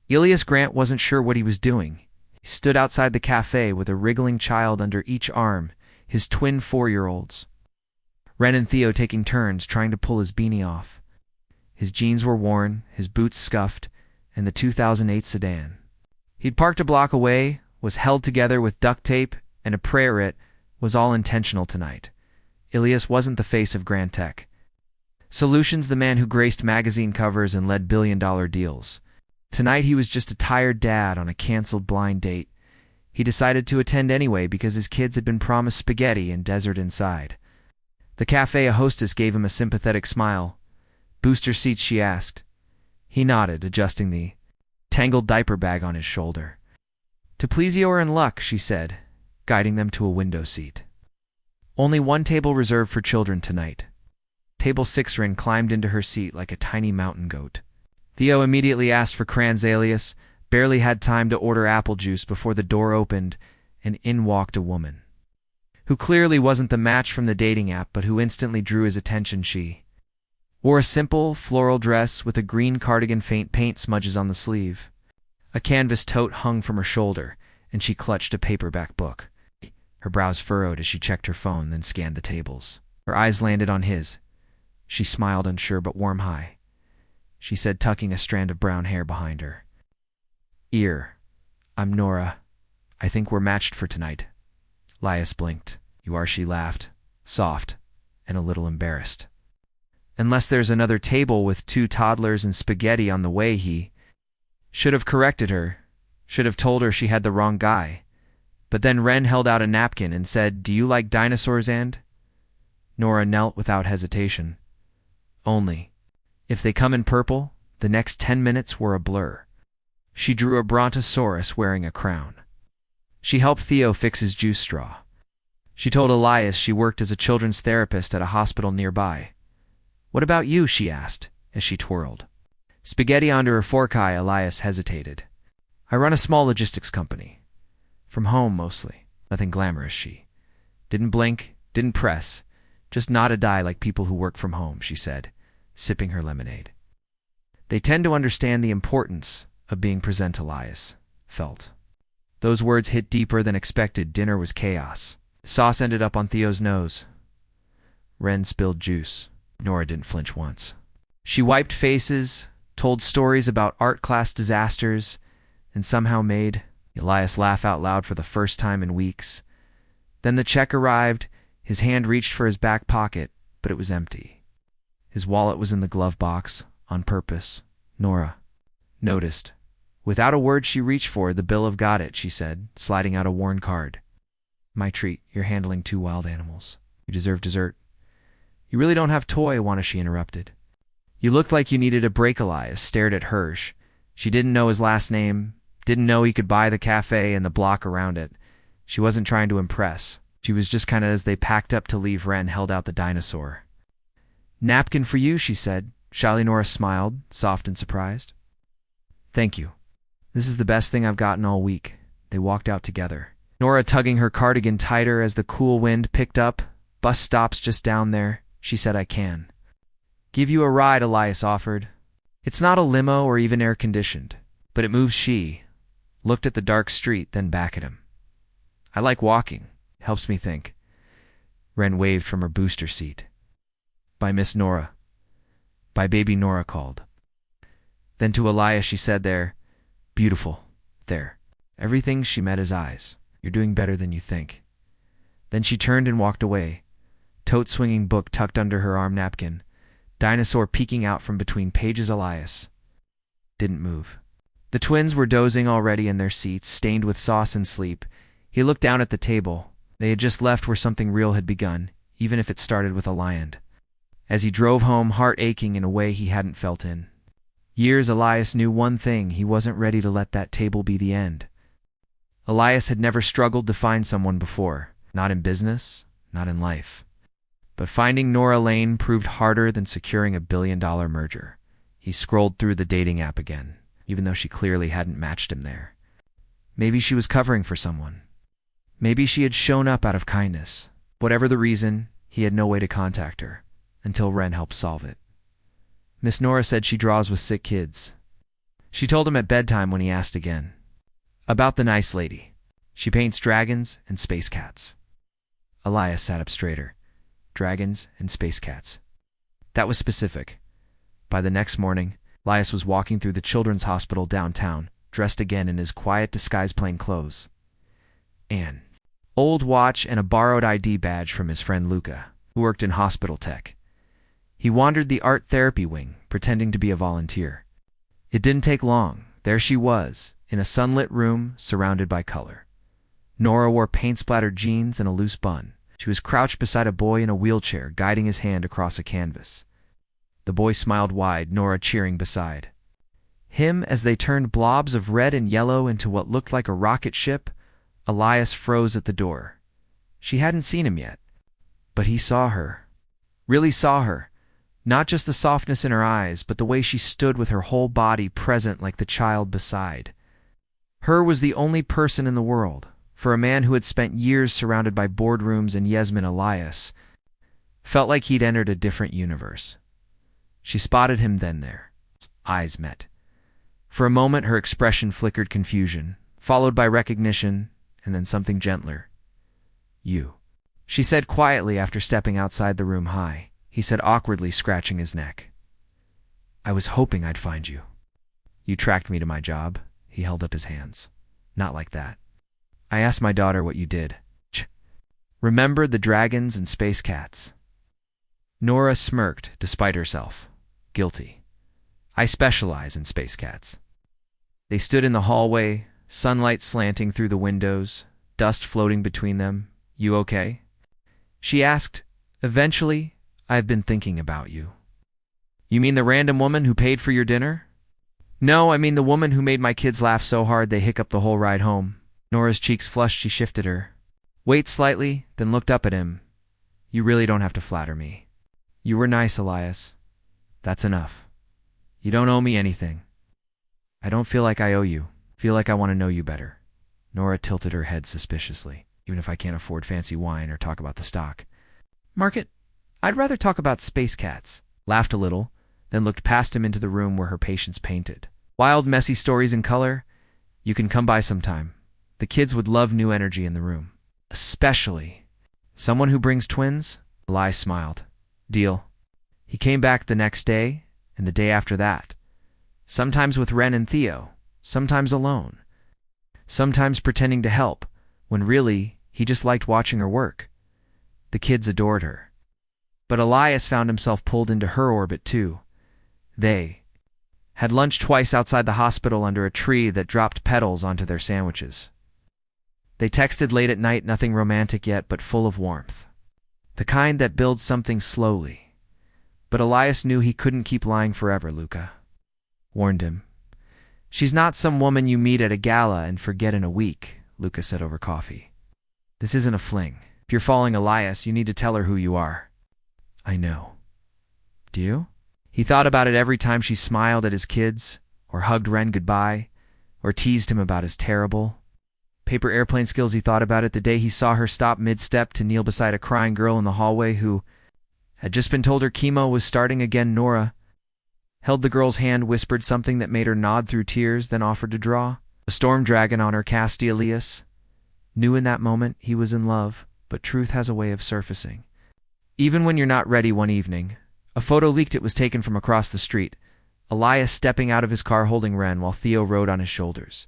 Elias Grant wasn't sure what he was doing. He stood outside the cafe with a wriggling child under each arm, his twin 4-year-olds. Ren and Theo taking turns trying to pull his beanie off. His jeans were worn, his boots scuffed, and the 2008 sedan. He'd parked a block away, was held together with duct tape, and a prayer it was all intentional tonight. Elias wasn't the face of Grand Tech Solutions, the man who graced magazine covers and led billion-dollar deals. Tonight he was just a tired dad on a canceled blind date. He decided to attend anyway because his kids had been promised spaghetti and dessert inside. The cafe hostess gave him a sympathetic smile. "Booster seats?" she asked. He nodded, adjusting the tangled diaper bag on his shoulder. "To please you or in luck," she said, guiding them to a window seat. Only one table reserved for children tonight. Table 6. Ren climbed into her seat like a tiny mountain goat. Theo immediately asked for crayons. Elias barely had time to order apple juice before the door opened and in walked a woman who clearly wasn't the match from the dating app, but who instantly drew his attention. She wore a simple, floral dress with a green cardigan, faint paint smudges on the sleeve. A canvas tote hung from her shoulder, and she clutched a paperback book. Her brows furrowed as she checked her phone, then scanned the tables. Her eyes landed on his. She smiled, unsure but warm. "Hi," she said, tucking a strand of brown hair behind her ear. "I'm Nora. I think we're matched for tonight." Elias blinked. "You are?" She laughed, soft and a little embarrassed. "Unless there's another table with 2 toddlers and spaghetti on the way." He should have corrected her, should have told her she had the wrong guy. But then Ren held out a napkin and said, "Do you like dinosaurs?" And Nora knelt without hesitation. "Only if they come in purple." The next 10 minutes were a blur. She drew a brontosaurus wearing a crown. She helped Theo fix his juice straw. She told Elias she worked as a children's therapist at a hospital nearby. "What about you?" she asked as she twirled spaghetti onto her fork. Elias hesitated. "I run a small logistics company. From home, mostly. Nothing glamorous." She didn't blink, didn't press, just nod a die like people who work from home, she said, sipping her lemonade. "They tend to understand the importance of being present," Elias felt. Those words hit deeper than expected. Dinner was chaos. Sauce ended up on Theo's nose. Ren spilled juice. Nora didn't flinch once. She wiped faces, told stories about art class disasters, and somehow made Elias laugh out loud for the first time in weeks. Then the check arrived. His hand reached for his back pocket, but it was empty. His wallet was in the glove box, on purpose. Nora noticed. Without a word, she reached for the bill of "Got it," she said, sliding out a worn card. "My treat. You're handling 2 wild animals. You deserve dessert." "You really don't have toy, Wanna," she interrupted. "You looked like you needed a break." Elias stared at Hirsch. She didn't know his last name, didn't know he could buy the cafe and the block around it. She wasn't trying to impress. She was just kind of. As they packed up to leave, Ren held out the dinosaur. "Napkin for you," she said. Shyly Nora smiled, soft and surprised. "Thank you. This is the best thing I've gotten all week." They walked out together, Nora tugging her cardigan tighter as the cool wind picked up. "Bus stop's just down there," she said. "I can give you a ride," Elias offered. "It's not a limo or even air-conditioned, but it moves." She looked at the dark street, then back at him. "I like walking. Helps me think." Ren waved from her booster seat. "By Miss Nora." "By baby Nora," called. Then to Elias she said, "There. Beautiful. There." Everything. She met his eyes. "You're doing better than you think." Then she turned and walked away. Tote swinging, book tucked under her arm, napkin. Dinosaur peeking out from between pages. Elias didn't move. The twins were dozing already in their seats, stained with sauce and sleep. He looked down at the table. They had just left where something real had begun, even if it started with a lion. As he drove home, heart aching in a way he hadn't felt in years, Elias knew one thing: he wasn't ready to let that table be the end. Elias had never struggled to find someone before, not in business, not in life. But finding Nora Lane proved harder than securing a billion-dollar merger. He scrolled through the dating app again, even though she clearly hadn't matched him there. Maybe she was covering for someone. Maybe she had shown up out of kindness. Whatever the reason, he had no way to contact her, until Ren helped solve it. "Miss Nora said she draws with sick kids. She told him at bedtime when he asked again. About the nice lady. She paints dragons and space cats. Elias sat up straighter. Dragons and space cats. That was specific. By the next morning, Elias was walking through the children's hospital downtown, dressed again in his quiet disguise plain clothes. An old watch and a borrowed ID badge from his friend Luca, who worked in hospital tech. He wandered the art therapy wing, pretending to be a volunteer. It didn't take long. There she was, in a sunlit room surrounded by color. Nora wore paint-splattered jeans and a loose bun. She was crouched beside a boy in a wheelchair, guiding his hand across a canvas. The boy smiled wide, Nora cheering beside him as they turned blobs of red and yellow into what looked like a rocket ship. Elias froze at the door. She hadn't seen him yet, but he saw her. Really saw her. Not just the softness in her eyes, but the way she stood with her whole body present like the child beside her was the only person in the world. For a man who had spent years surrounded by boardrooms and Yasmin, Elias felt like he'd entered a different universe. She spotted him then there. Eyes met. For a moment her expression flickered confusion, followed by recognition, and then something gentler. You, she said quietly after stepping outside the room. Hi, he said awkwardly, scratching his neck. I was hoping I'd find you. You tracked me to my job. He held up his hands. Not like that. I asked my daughter what you did. Remember the dragons and space cats? Nora smirked despite herself. Guilty. I specialize in space cats. They stood in the hallway, sunlight slanting through the windows, dust floating between them. You okay? She asked. Eventually, I've been thinking about you. You mean the random woman who paid for your dinner? No, I mean the woman who made my kids laugh so hard they hiccuped the whole ride home. Nora's cheeks flushed. She shifted her weight slightly, then looked up at him. You really don't have to flatter me. You were nice, Elias. That's enough. You don't owe me anything. I don't feel like I owe you. Feel like I want to know you better. Nora tilted her head suspiciously. Even if I can't afford fancy wine or talk about the stock market, I'd rather talk about space cats. Laughed a little, then looked past him into the room where her patients painted wild, messy stories in color. You can come by sometime. The kids would love new energy in the room. Especially someone who brings twins. Elias smiled. Deal. He came back the next day, and the day after that. Sometimes with Ren and Theo, sometimes alone. Sometimes pretending to help, when really, he just liked watching her work. The kids adored her. But Elias found himself pulled into her orbit too. They had lunch twice outside the hospital under a tree that dropped petals onto their sandwiches. They texted late at night, nothing romantic yet, but full of warmth. The kind that builds something slowly. But Elias knew he couldn't keep lying forever. Luca warned him. She's not some woman you meet at a gala and forget in a week, Luca said over coffee. This isn't a fling. If you're following Elias, you need to tell her who you are. I know. Do you? He thought about it every time she smiled at his kids, or hugged Ren goodbye, or teased him about his terrible paper airplane skills. He thought about it the day he saw her stop mid-step to kneel beside a crying girl in the hallway who had just been told her chemo was starting again. Nora held the girl's hand, whispered something that made her nod through tears, then offered to draw a storm dragon on her casti. Elias knew in that moment he was in love, but truth has a way of surfacing. Even when you're not ready. One evening, a photo leaked. It was taken from across the street. Elias stepping out of his car holding Ren while Theo rode on his shoulders.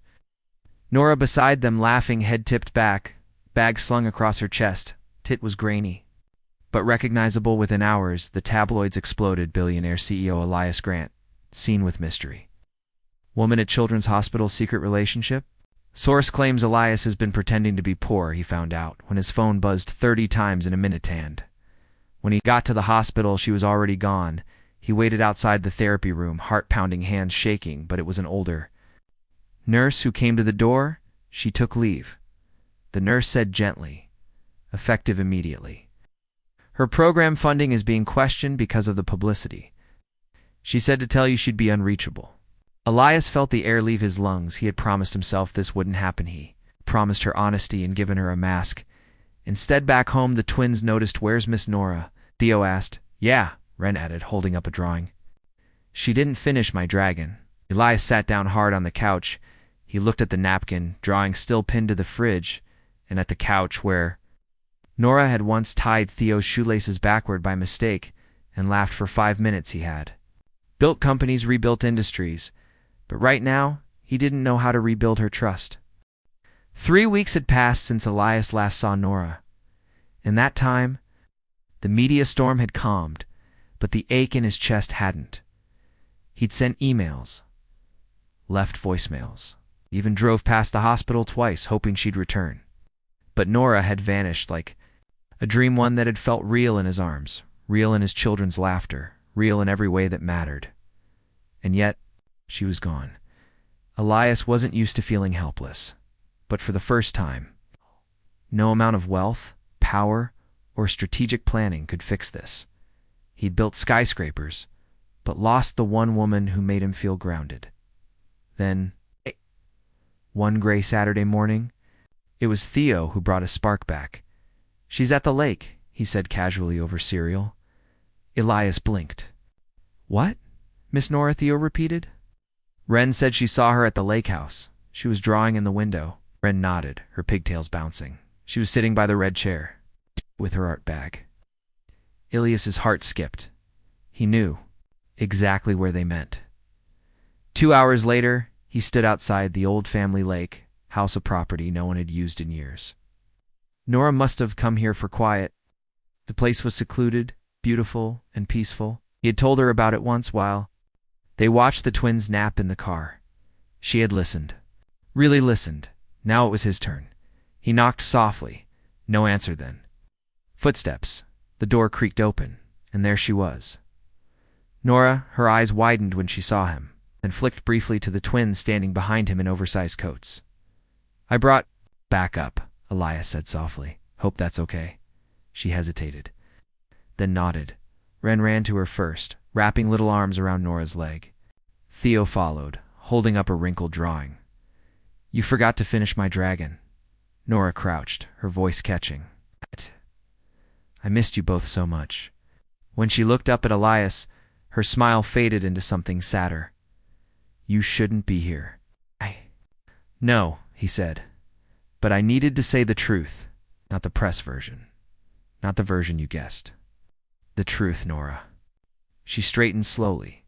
Nora beside them, laughing, head tipped back, bag slung across her chest. Tit was grainy, but recognizable within hours. The tabloids exploded. Billionaire CEO Elias Grant, seen with mystery. Woman at Children's Hospital, secret relationship? Source claims Elias has been pretending to be poor, he found out, when his phone buzzed 30 times in a minute. And when he got to the hospital, she was already gone. He waited outside the therapy room, heart pounding, hands shaking, but it was an older nurse who came to the door. She took leave. The nurse said gently, effective immediately. Her program funding is being questioned because of the publicity. She said to tell you she'd be unreachable. Elias felt the air leave his lungs. He had promised himself this wouldn't happen. He promised her honesty and given her a mask. Instead, back home, the twins noticed, "Where's Miss Nora?" Theo asked. "Yeah," Ren added, holding up a drawing. "She didn't finish my dragon." Elias sat down hard on the couch. He looked at the napkin, drawing still pinned to the fridge, and at the couch where Nora had once tied Theo's shoelaces backward by mistake and laughed for 5 minutes he had. Built companies, rebuilt industries, but right now he didn't know how to rebuild her trust. 3 weeks had passed since Elias last saw Nora. In that time, the media storm had calmed, but the ache in his chest hadn't. He'd sent emails, left voicemails, even drove past the hospital twice hoping she'd return. But Nora had vanished like a dream, one that had felt real in his arms, real in his children's laughter, real in every way that mattered. And yet, she was gone. Elias wasn't used to feeling helpless, but for the first time, no amount of wealth, power, or strategic planning could fix this. He'd built skyscrapers, but lost the one woman who made him feel grounded. Then, one gray Saturday morning, it was Theo who brought a spark back. "She's at the lake," he said casually over cereal. Elias blinked. "What?" Miss Nora, Theo repeated. "Wren said she saw her at the lake house. She was drawing in the window." Wren nodded, her pigtails bouncing. She was sitting by the red chair, with her art bag. Elias's heart skipped. He knew exactly where they meant. 2 hours later, he stood outside the old family lake, house of property no one had used in years. Nora must have come here for quiet. The place was secluded, beautiful, and peaceful. He had told her about it once while they watched the twins nap in the car. She had listened. Really listened. Now it was his turn. He knocked softly. No answer then. Footsteps. The door creaked open, and there she was. Nora, her eyes widened when she saw him, then flicked briefly to the twins standing behind him in oversized coats. "I brought—" "Back up," Elias said softly. "Hope that's okay." She hesitated, then nodded. Wren ran to her first, wrapping little arms around Nora's leg. Theo followed, holding up a wrinkled drawing. "You forgot to finish my dragon." Nora crouched, her voice catching. "I missed you both so much." When she looked up at Elias, her smile faded into something sadder. "You shouldn't be here." "No," he said. "But I needed to say the truth, not the press version. Not the version you guessed. The truth, Nora." She straightened slowly.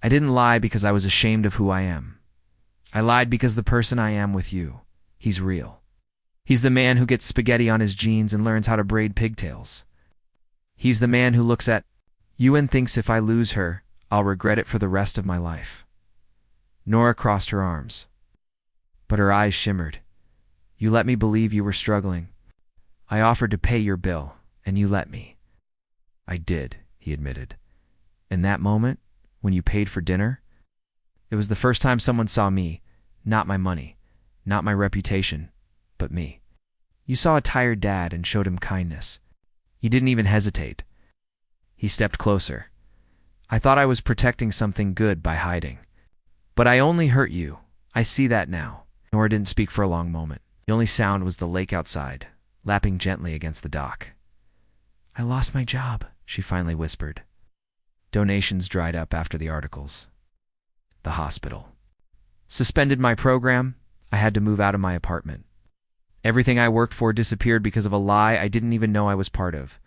"I didn't lie because I was ashamed of who I am. I lied because the person I am with you, he's real. He's the man who gets spaghetti on his jeans and learns how to braid pigtails. He's the man who looks at you and thinks if I lose her, I'll regret it for the rest of my life." Nora crossed her arms, but her eyes shimmered. "You let me believe you were struggling. I offered to pay your bill, and you let me." "I did," he admitted. "In that moment, when you paid for dinner, it was the first time someone saw me, not my money, not my reputation, but me. You saw a tired dad and showed him kindness. You didn't even hesitate." He stepped closer. "I thought I was protecting something good by hiding. But I only hurt you. I see that now." Nora didn't speak for a long moment. The only sound was the lake outside, lapping gently against the dock. "I lost my job," she finally whispered. Donations dried up after the articles. The hospital suspended my program. I had to move out of my apartment. Everything I worked for disappeared because of a lie I didn't even know I was part of.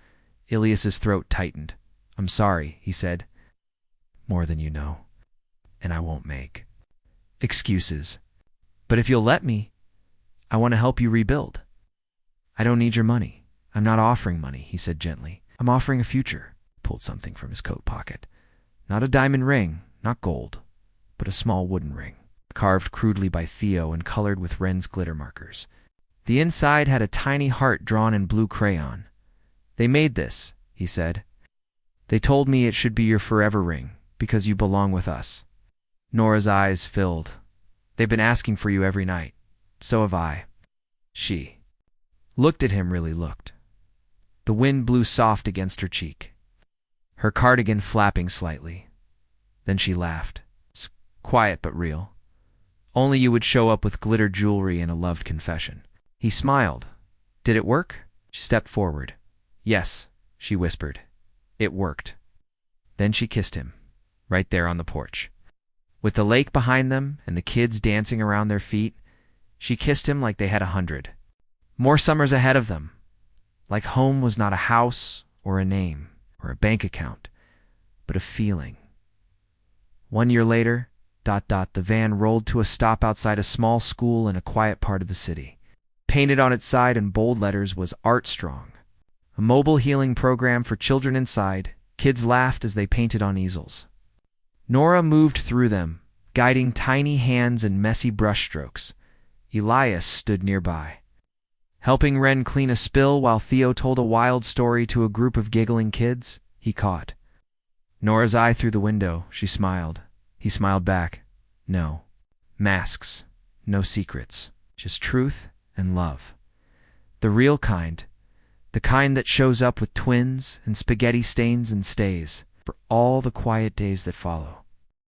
Elias's throat tightened. "I'm sorry," he said. "More than you know. And I won't make excuses. But if you'll let me, I want to help you rebuild." "I don't need your money. I'm not offering money," he said gently. "I'm offering a future." Pulled something from his coat pocket. Not a diamond ring, not gold, but a small wooden ring, carved crudely by Theo and colored with Wren's glitter markers. The inside had a tiny heart drawn in blue crayon. "They made this," he said. "They told me it should be your forever ring, because you belong with us." Nora's eyes filled. "They've been asking for you every night. So have I." She looked at him, really looked. The wind blew soft against her cheek, her cardigan flapping slightly. Then she laughed. Quiet but real. "Only you would show up with glitter jewelry and a loved confession." He smiled. "Did it work?" She stepped forward. "Yes," she whispered. "It worked." Then she kissed him, right there on the porch. With the lake behind them and the kids dancing around their feet, she kissed him like they had 100. More summers ahead of them. Like home was not a house or a name or a bank account, but a feeling. 1 year later, the van rolled to a stop outside a small school in a quiet part of the city. Painted on its side in bold letters was Art Strong, a mobile healing program for children inside. Kids laughed as they painted on easels. Nora moved through them, guiding tiny hands in messy brushstrokes. Elias stood nearby, helping Ren clean a spill while Theo told a wild story to a group of giggling kids he caught. Nora's eye through the window. She smiled. He smiled back. No masks, no secrets, just truth and love. The real kind, the kind that shows up with twins and spaghetti stains and stays for all the quiet days that follow.